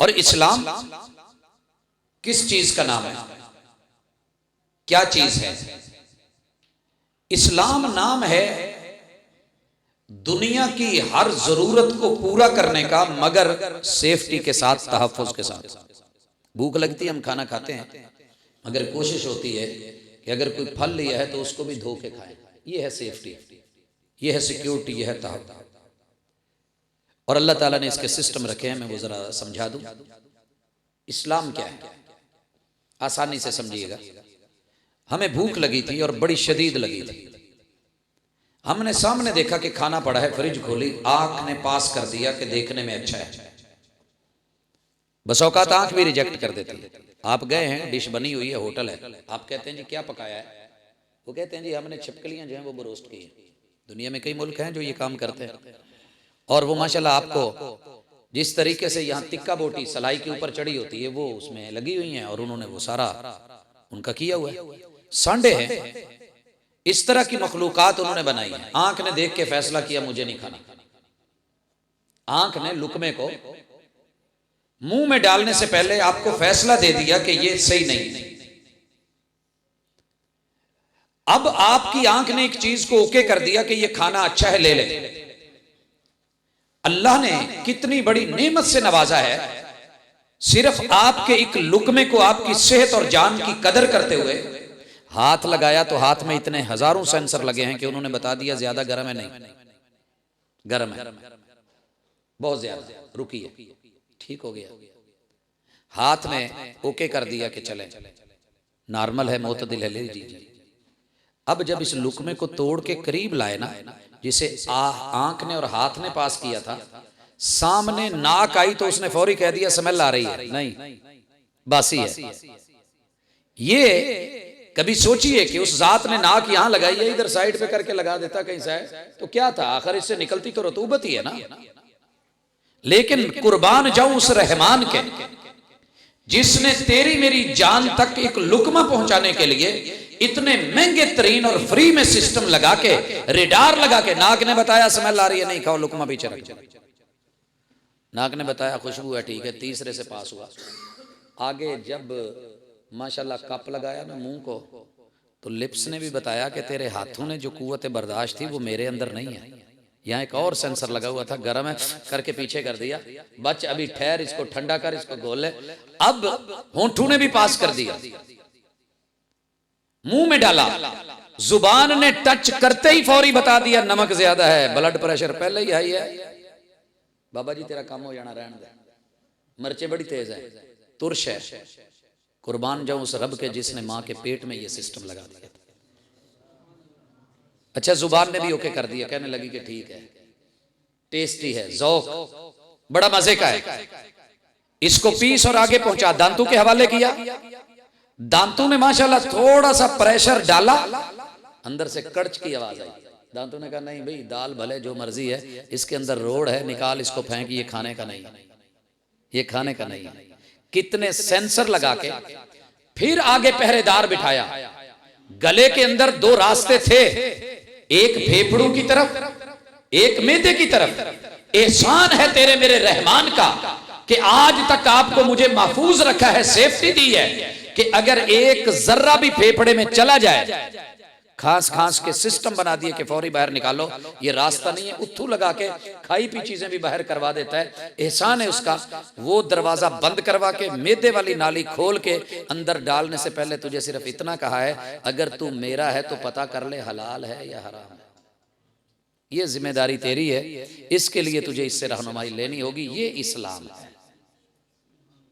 और इस्लाम किस चीज का नाम है? क्या चीज है? इस्लाम नाम है दुनिया की हर जरूरत को पूरा करने का, मगर सेफ्टी के साथ, तहफ्फुज के साथ। भूख लगती है, हम खाना खाते हैं, मगर कोशिश होती है कि अगर कोई फल लिया है तो उसको भी धो के खाएं। ये है सेफ्टी, ये है सिक्योरिटी, ये है तहफ्फुज। और अल्लाह ताला ने इसके सिस्टम रखे हैं, मैं वो जरा समझा दूं। इस्लाम क्या है, आसानी से समझिएगा। हमें भूख लगी थी और बड़ी शदीद लगी थी। हमने सामने देखा कि खाना पड़ा है, फ्रिज खोली, आंख ने पास कर दिया कि देखने में अच्छा है। बस औकात आंख भी रिजेक्ट कर देती है। आप गए हैं, डिश बनी हुई है, होटल है, आप कहते हैं जी क्या पकाया है? वो कहते हैं जी हमने छिपकलियां जो हैं वो रोस्ट की है। दुनिया में कई मुल्क हैं जो ये काम करते हैं। और वो माशाल्लाह आपको जिस तरीके से यहाँ टिक्का बोटी सलाई के ऊपर चढ़ी होती है वो उसमें लगी हुई हैं, और उन्होंने वो सारा उनका किया हुआ है। सांडे हैं, इस तरह की मखलूकात उन्होंने बनाई है। आंख ने देख के फैसला किया मुझे नहीं खाना। आंख ने लुकमे को मुंह में डालने से पहले आपको फैसला दे दिया कि ये सही नहीं। अब आपकी आंख ने एक चीज को ओके कर दिया कि ये खाना अच्छा है, ले ले। अल्लाह ने कितनी बड़ी नेमत से नवाजा है। सिर्फ आपके एक लुकमे को, आपकी सेहत और जान की कदर करते हुए हाथ लगाया तो हाथ में इतने हजारों सेंसर लगे हैं कि उन्होंने बता दिया ज्यादा गर्म है, नहीं गर्म है, बहुत ज्यादा, रुकिए, ठीक हो गया। हाथ ने ओके कर दिया कि चले, नॉर्मल है, मोतदिल है, ले लीजिए। अब जब इस लुकमे को तोड़ के करीब लाए ना, जिसे आंख ने और हाथ ने पास किया था, सामने नाक आई तो उसने फौरी कह दिया स्मेल आ रही है, नहीं बासी है। ये कभी सोचिए कि उस जात ने नाक यहां लगाई है, इधर साइड पे करके लगा देता कहीं से, तो क्या था? आखिर इससे निकलती तो रतूबत ही है ना। लेकिन कुर्बान जाऊं उस रहमान के जिसने तेरी मेरी जान तक एक लुकमा पहुंचाने के लिए इतने महंगे तरीन और फ्री में सिस्टम लगा के, रेडार लगा के, नाक ने बताया स्मेल आ रही है, नहीं खाओ, लुकमा पीछे रख। नाक ने बताया खुशबू है, ठीक है, तीसरे से पास हुआ। आगे जब माशाल्लाह कप लगाया ना मुंह को, तो लिप्स ने भी बताया कि तेरे हाथों ने जो कुव्वत बर्दाश्त थी वो मेरे अंदर नहीं है। यहाँ एक और सेंसर लगा हुआ था, गर्म है करके पीछे कर दिया, बच अभी ठहर, इसको ठंडा कर, इसको घोल ले। अब होंठों ने भी पास कर दिया, मुंह में डाला, जुबान ने टच करते ही फौरी बता दिया नमक ज्यादा है, ब्लड प्रेशर पहले ही हाई है, बाबा जी तेरा काम हो जाना, रहने दे, मिर्चें बड़ी तेज है, तुरश है। कुर्बान जाऊं उस रब के जिसने मां के पेट में ये सिस्टम लगा दिया। अच्छा, जुबान ने भी ओके कर दिया, कहने लगी कि ठीक है, टेस्टी है, ज़ौक बड़ा मजे का है, इसको पीस और आगे पहुंचा, दांतों के हवाले किया। दांतों में माशाल्लाह थोड़ा सा प्रेशर डाला, अंदर से कड़च की आवाज आई। दांतों ने कहा नहीं भाई, दाल भले जो मर्जी है, इसके अंदर रोड है, निकाल इसको, फेंक, ये खाने का नहीं, ये खाने का नहीं। कितने सेंसर लगा के फिर आगे पहरेदार बिठाया। गले के अंदर दो रास्ते थे, एक फेफड़ों की तरफ, एक मैदे की तरफ। एहसान है तेरे मेरे रहमान का कि आज तक आपको मुझे महफूज रखा है, सेफ्टी दी है कि अगर एक जर्रा भी फेफड़े में चला जाए, खास खास के सिस्टम बना दिए कि फौरी बाहर निकालो, ये रास्ता नहीं है, उत्थू लगा के खाई पी चीजें भी बाहर करवा देता है। एहसान है उसका, वो दरवाजा बंद करवा के मैदे वाली नाली खोल के अंदर डालने से पहले तुझे सिर्फ इतना कहा है, अगर तू मेरा है तो पता कर ले हलाल है या हराम है। ये जिम्मेदारी तेरी है, इसके लिए तुझे इससे रहनुमाई लेनी होगी। ये इस्लाम है।